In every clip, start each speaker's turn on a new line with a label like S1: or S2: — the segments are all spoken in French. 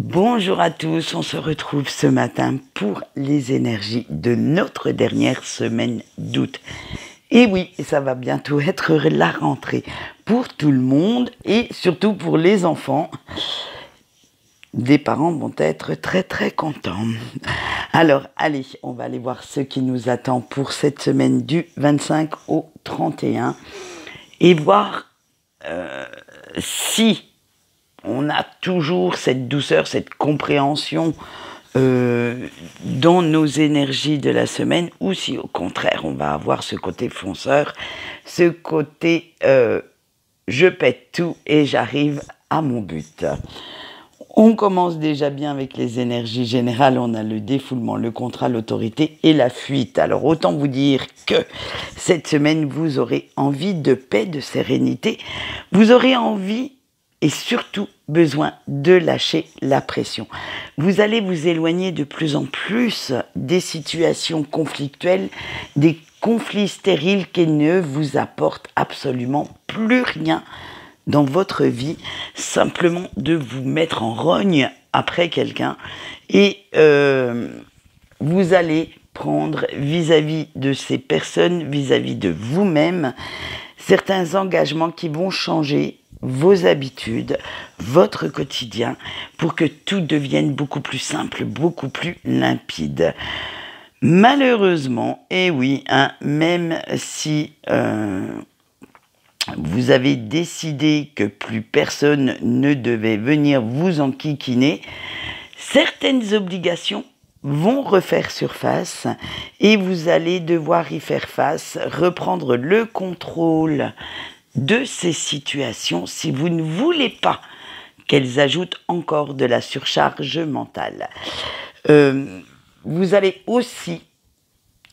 S1: Bonjour à tous, on se retrouve ce matin pour les énergies de notre dernière semaine d'août. Et oui, ça va bientôt être la rentrée pour tout le monde et surtout pour les enfants. Les parents vont être très très contents. Alors allez, on va aller voir ce qui nous attend pour cette semaine du 25 au 31 et voir si on a toujours cette douceur, cette compréhension dans nos énergies de la semaine, ou si au contraire on va avoir ce côté fonceur, ce côté je pète tout et j'arrive à mon but. On commence déjà bien avec les énergies générales, on a le défoulement, le contrat, l'autorité et la fuite. Alors autant vous dire que cette semaine vous aurez envie de paix, de sérénité, vous aurez envie et surtout besoin de lâcher la pression. Vous allez vous éloigner de plus en plus des situations conflictuelles, des conflits stériles qui ne vous apportent absolument plus rien dans votre vie, simplement de vous mettre en rogne après quelqu'un et vous allez prendre vis-à-vis de ces personnes, vis-à-vis de vous-même, certains engagements qui vont changer vos habitudes, votre quotidien, pour que tout devienne beaucoup plus simple, beaucoup plus limpide. Malheureusement, et oui, même si vous avez décidé que plus personne ne devait venir vous enquiquiner, certaines obligations vont refaire surface et vous allez devoir y faire face, reprendre le contrôle de ces situations si vous ne voulez pas qu'elles ajoutent encore de la surcharge mentale. Vous allez aussi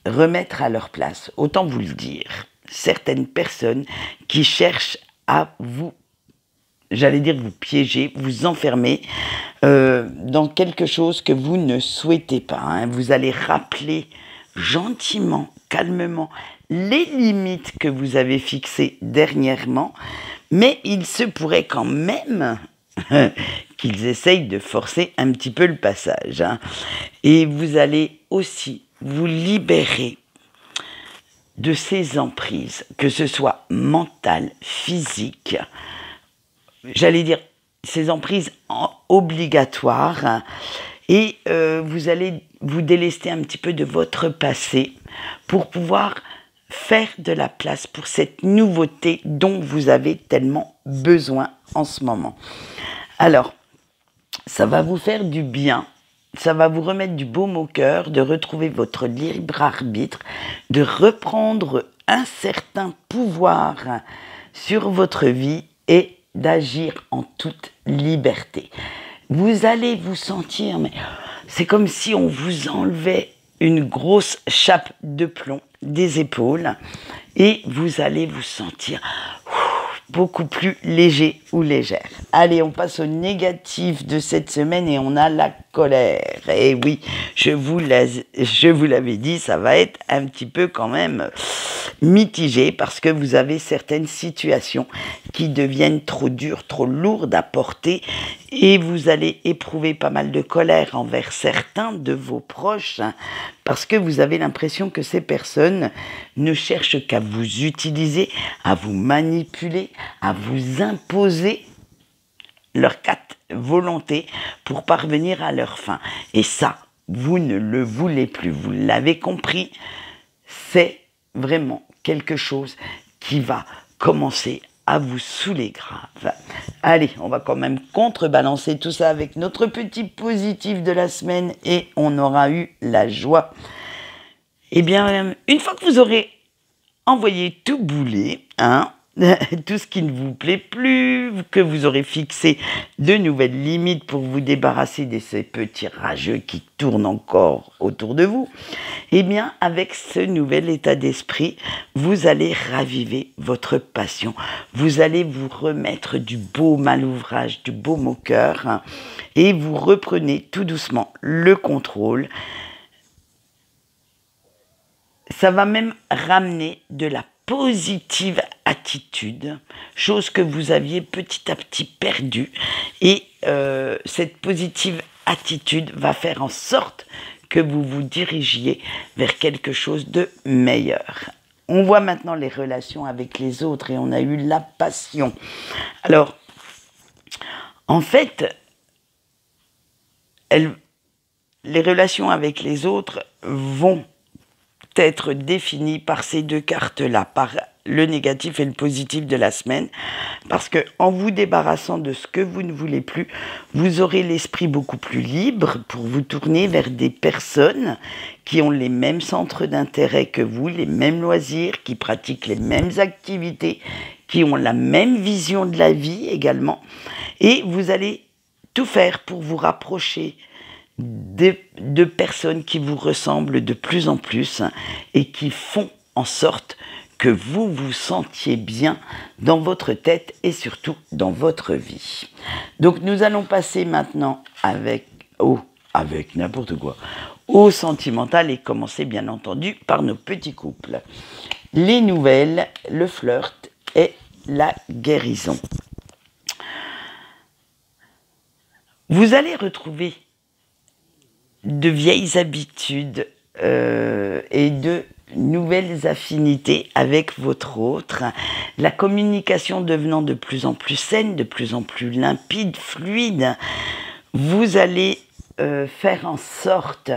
S1: remettre à leur place, autant vous le dire, certaines personnes qui cherchent à vous, j'allais dire vous piéger, vous enfermer dans quelque chose que vous ne souhaitez pas. Vous allez rappeler gentiment, calmement, les limites que vous avez fixées dernièrement, mais il se pourrait quand même qu'ils essayent de forcer un petit peu le passage. Et vous allez aussi vous libérer de ces emprises, que ce soit mentales, physiques, j'allais dire ces emprises obligatoires, et vous allez vous délester un petit peu de votre passé pour pouvoir faire de la place pour cette nouveauté dont vous avez tellement besoin en ce moment. Alors, ça va vous faire du bien, ça va vous remettre du baume au cœur, de retrouver votre libre arbitre, de reprendre un certain pouvoir sur votre vie et d'agir en toute liberté. Vous allez vous sentir, mais c'est comme si on vous enlevait une grosse chape de plomb des épaules et vous allez vous sentir beaucoup plus léger ou légère. Allez, on passe au négatif de cette semaine et on a la colère. Et oui, je vous l'avais dit, ça va être un petit peu quand même mitigé parce que vous avez certaines situations qui deviennent trop dures, trop lourdes à porter et vous allez éprouver pas mal de colère envers certains de vos proches parce que vous avez l'impression que ces personnes ne cherchent qu'à vous utiliser, à vous manipuler, à vous imposer leur volonté pour parvenir à leur fin. Et ça, vous ne le voulez plus, vous l'avez compris, c'est vraiment quelque chose qui va commencer à vous saouler grave. Allez, on va quand même contrebalancer tout ça avec notre petit positif de la semaine et on aura eu la joie. Eh bien, une fois que vous aurez envoyé tout bouler, tout ce qui ne vous plaît plus, que vous aurez fixé de nouvelles limites pour vous débarrasser de ces petits rageux qui tournent encore autour de vous, eh bien, avec ce nouvel état d'esprit, vous allez raviver votre passion. Vous allez vous remettre du baume à l'ouvrage, du baume au cœur, et vous reprenez tout doucement le contrôle. Ça va même ramener de la positive attitude, chose que vous aviez petit à petit perdue. Et cette positive attitude va faire en sorte que vous vous dirigiez vers quelque chose de meilleur. On voit maintenant les relations avec les autres et on a eu la passion. Alors, en fait, les relations avec les autres vont être définies par ces deux cartes-là, par le négatif et le positif de la semaine, parce que en vous débarrassant de ce que vous ne voulez plus, vous aurez l'esprit beaucoup plus libre pour vous tourner vers des personnes qui ont les mêmes centres d'intérêt que vous, les mêmes loisirs, qui pratiquent les mêmes activités, qui ont la même vision de la vie également, et vous allez tout faire pour vous rapprocher de personnes qui vous ressemblent de plus en plus et qui font en sorte que vous vous sentiez bien dans votre tête et surtout dans votre vie. Donc nous allons passer maintenant avec n'importe quoi, au sentimental et commencer bien entendu par nos petits couples. Les nouvelles, le flirt et la guérison. Vous allez retrouver de vieilles habitudes et de nouvelles affinités avec votre autre, la communication devenant de plus en plus saine, de plus en plus limpide, fluide. Vous allez faire en sorte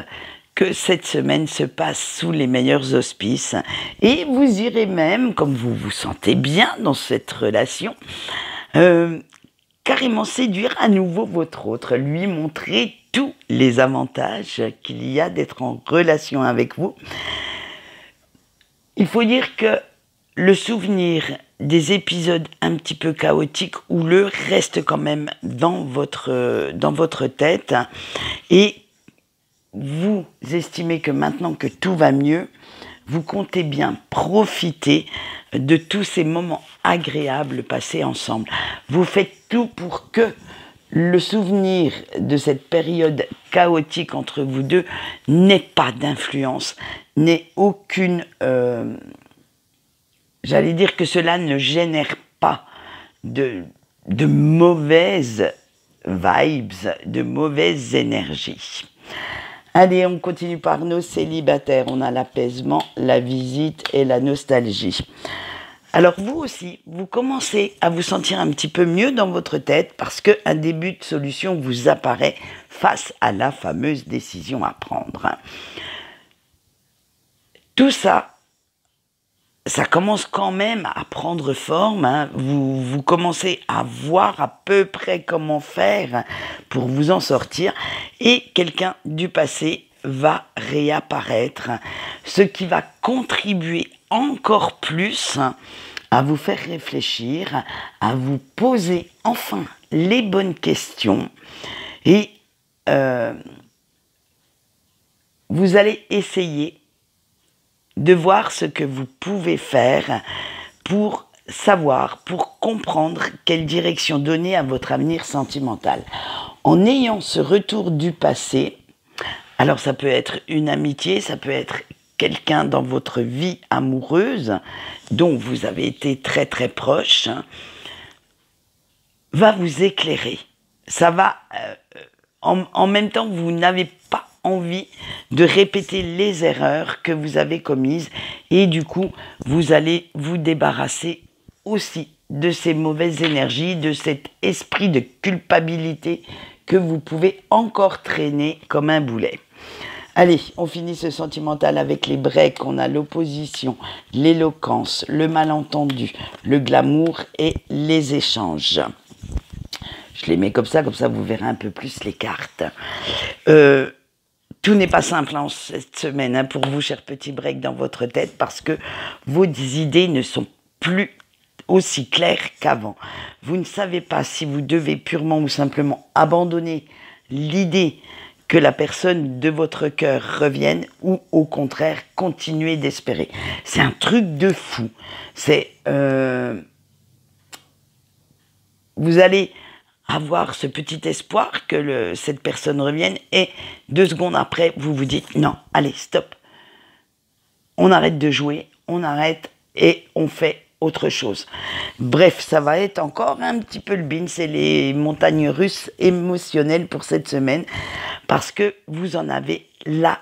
S1: que cette semaine se passe sous les meilleurs auspices et vous irez même, comme vous vous sentez bien dans cette relation, carrément séduire à nouveau votre autre, lui montrer tous les avantages qu'il y a d'être en relation avec vous. Il faut dire que le souvenir des épisodes un petit peu chaotiques ou le reste quand même dans votre tête et vous estimez que maintenant que tout va mieux, vous comptez bien profiter de tous ces moments agréables passés ensemble. Vous faites tout pour que le souvenir de cette période chaotique entre vous deux n'ait pas d'influence, n'ait aucune... j'allais dire que cela ne génère pas de mauvaises vibes, de mauvaises énergies. Allez, on continue par nos célibataires. On a l'apaisement, la visite et la nostalgie. Alors vous aussi, vous commencez à vous sentir un petit peu mieux dans votre tête parce qu'un début de solution vous apparaît face à la fameuse décision à prendre. Tout ça, ça commence quand même à prendre forme. Hein. Vous commencez à voir à peu près comment faire pour vous en sortir. Et quelqu'un du passé va réapparaître, ce qui va contribuer encore plus à vous faire réfléchir, à vous poser enfin les bonnes questions. Et vous allez essayer de voir ce que vous pouvez faire pour savoir, pour comprendre quelle direction donner à votre avenir sentimental. En ayant ce retour du passé, alors ça peut être une amitié, ça peut être quelqu'un dans votre vie amoureuse dont vous avez été très très proche, va vous éclairer. Ça va, en même temps, vous n'avez pas envie de répéter les erreurs que vous avez commises et du coup, vous allez vous débarrasser aussi de ces mauvaises énergies, de cet esprit de culpabilité que vous pouvez encore traîner comme un boulet. Allez, on finit ce sentimental avec les breaks. On a l'opposition, l'éloquence, le malentendu, le glamour et les échanges. Je les mets comme ça vous verrez un peu plus les cartes. Tout n'est pas simple en cette semaine hein, pour vous, chers petits breaks dans votre tête, parce que vos idées ne sont plus aussi claires qu'avant. Vous ne savez pas si vous devez purement ou simplement abandonner l'idée que la personne de votre cœur revienne ou au contraire continuer d'espérer. C'est un truc de fou. Vous allez avoir ce petit espoir que cette personne revienne et 2 secondes après, vous vous dites non, allez, stop. On arrête de jouer, on arrête et on fait autre chose. Bref, ça va être encore un petit peu le bin, c'est les montagnes russes émotionnelles pour cette semaine, parce que vous en avez la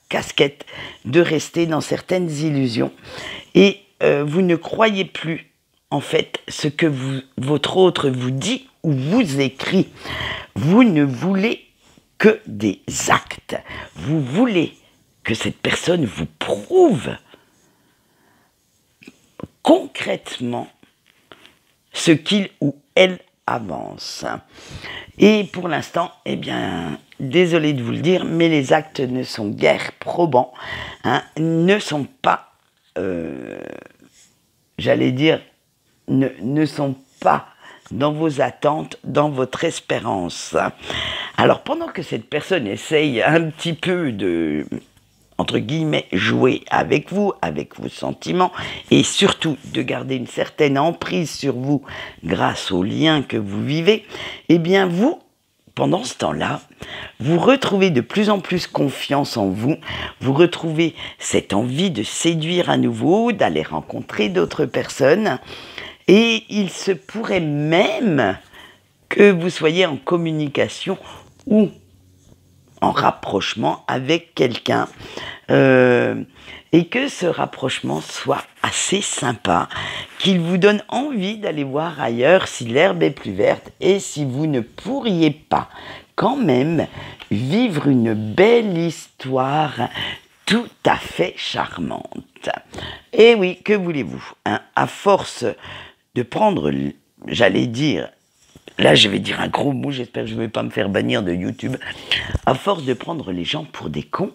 S1: casquette de rester dans certaines illusions et vous ne croyez plus en fait ce que votre autre vous dit ou vous écrit. Vous ne voulez que des actes. Vous voulez que cette personne vous prouve concrètement ce qu'il ou elle avance. Et pour l'instant, eh bien, désolé de vous le dire, mais les actes ne sont guère probants, hein, ne sont pas, j'allais dire, ne sont pas dans vos attentes, dans votre espérance. Alors, pendant que cette personne essaye un petit peu de, entre guillemets, jouer avec vos sentiments, et surtout de garder une certaine emprise sur vous grâce aux liens que vous vivez, eh bien vous, pendant ce temps-là, vous retrouvez de plus en plus confiance en vous, vous retrouvez cette envie de séduire à nouveau, d'aller rencontrer d'autres personnes, et il se pourrait même que vous soyez en communication ou en rapprochement avec quelqu'un et que ce rapprochement soit assez sympa, qu'il vous donne envie d'aller voir ailleurs si l'herbe est plus verte et si vous ne pourriez pas quand même vivre une belle histoire tout à fait charmante. Et oui, que voulez-vous, hein, à force de prendre, j'allais dire, là je vais dire un gros mot, j'espère que je ne vais pas me faire bannir de YouTube, à force de prendre les gens pour des cons,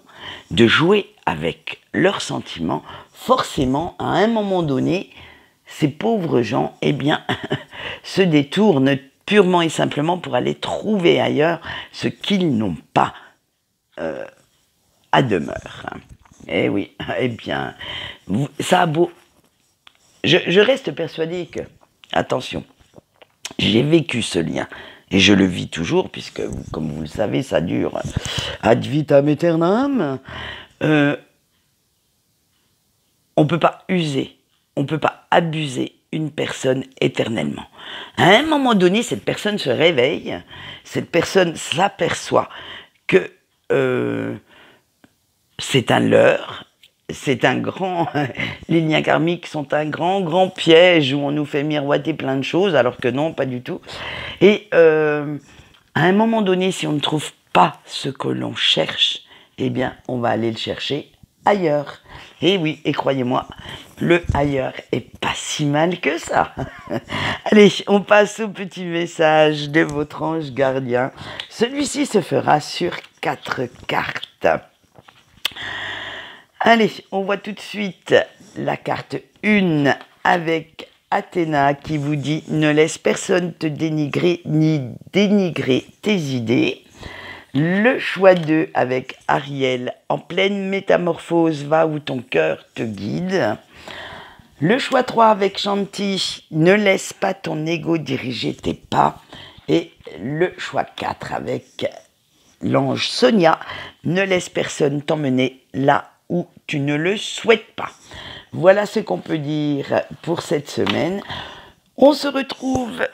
S1: de jouer avec leurs sentiments, forcément, à un moment donné, ces pauvres gens, eh bien, se détournent purement et simplement pour aller trouver ailleurs ce qu'ils n'ont pas à demeure. Eh oui, eh bien, ça a beau... Je reste persuadé que, attention, j'ai vécu ce lien et je le vis toujours puisque, comme vous le savez, ça dure ad vitam aeternam. On ne peut pas user, on ne peut pas abuser une personne éternellement. À un moment donné, cette personne se réveille, cette personne s'aperçoit que c'est un leurre. C'est un grand... Les liens karmiques sont un grand piège où on nous fait miroiter plein de choses, alors que non, pas du tout. Et à un moment donné, si on ne trouve pas ce que l'on cherche, eh bien, on va aller le chercher ailleurs. Et oui, et croyez-moi, le ailleurs est pas si mal que ça. Allez, on passe au petit message de votre ange gardien. Celui-ci se fera sur 4 cartes. Allez, on voit tout de suite la carte 1 avec Athéna qui vous dit « Ne laisse personne te dénigrer ni dénigrer tes idées ». Le choix 2 avec Ariel « En pleine métamorphose, va où ton cœur te guide ». Le choix 3 avec Shanti « Ne laisse pas ton ego diriger tes pas ». Et le choix 4 avec l'ange Sonia « Ne laisse personne t'emmener là où tu ne le souhaites pas ». Voilà ce qu'on peut dire pour cette semaine. On se retrouve.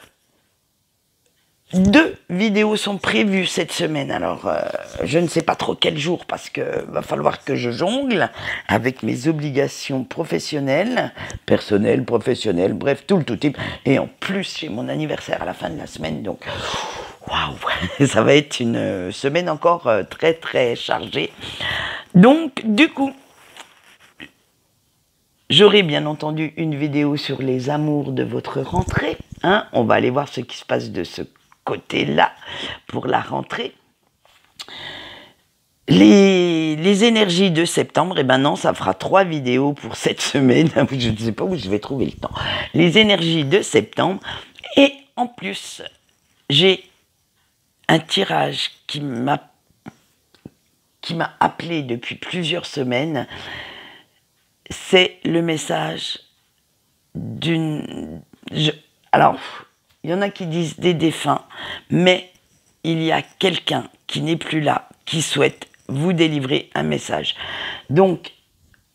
S1: 2 vidéos sont prévues cette semaine. Alors, je ne sais pas trop quel jour parce que va falloir que je jongle avec mes obligations professionnelles, personnelles, professionnelles, bref, tout le tout type. Et en plus, j'ai mon anniversaire à la fin de la semaine, donc waouh, ça va être une semaine encore très très chargée. Donc, du coup, j'aurai bien entendu une vidéo sur les amours de votre rentrée. Hein, on va aller voir ce qui se passe de ce côté-là pour la rentrée. Les énergies de septembre, eh ben non, ça fera 3 vidéos pour cette semaine. Je ne sais pas où je vais trouver le temps. Les énergies de septembre. Et en plus, j'ai un tirage qui m'a appelé depuis plusieurs semaines. C'est le message d'une... Alors, il y en a qui disent des défunts, mais il y a quelqu'un qui n'est plus là, qui souhaite vous délivrer un message. Donc,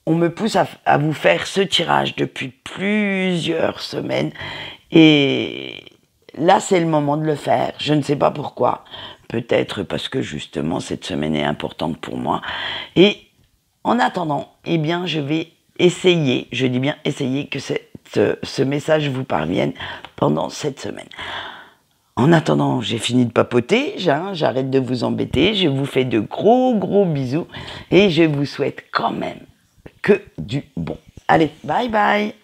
S1: on me pousse à vous faire ce tirage depuis plusieurs semaines. Et là, c'est le moment de le faire. Je ne sais pas pourquoi. Peut-être parce que justement, cette semaine est importante pour moi. Et en attendant, eh bien, je vais essayer, je dis bien essayer, que ce message vous parvienne pendant cette semaine. En attendant, j'ai fini de papoter, j'arrête de vous embêter, je vous fais de gros bisous et je vous souhaite quand même que du bon. Allez, bye bye!